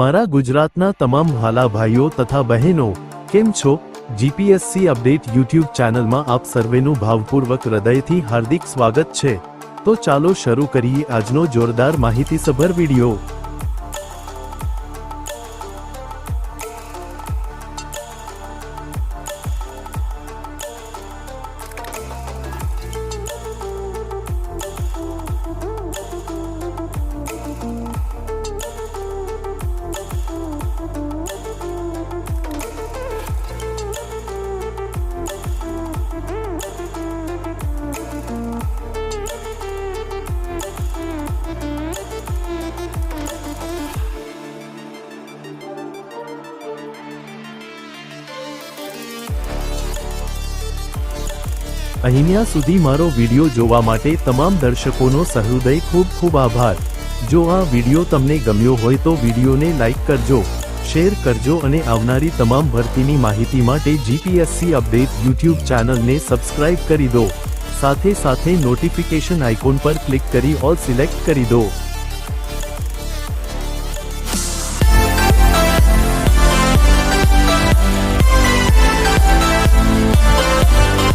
મારા ગુજરાતના તમામ વહાલા ભાઈઓ તથા બહેનો કેમ છો? જીપીએસસી અપડેટ યુટ્યુબ ચેનલમાં આપ સર્વેનું ભાવપૂર્વક હૃદયથી હાર્દિક સ્વાગત છે। તો ચાલો શરૂ કરીએ આજનો જોરદાર માહિતીસભર વિડિયો। અહીંયા સુધી મારો વિડિયો જોવા માટે તમામ દર્શકોનો સહૃદય ખૂબ ખૂબ આભાર। જો આ વિડિયો તમને ગમ્યો હોય તો વિડિયોને લાઈક કરજો, શેર કરજો અને આવનારી તમામ ભરતીની માહિતી માટે જીપીએસસી અપડેટ યુટ્યુબ ચેનલને સબસ્ક્રાઇબ કરી દો। સાથે સાથે નોટિફિકેશન આઇકોન પર ક્લિક કરી ઓલ સિલેક્ટ કરી દો।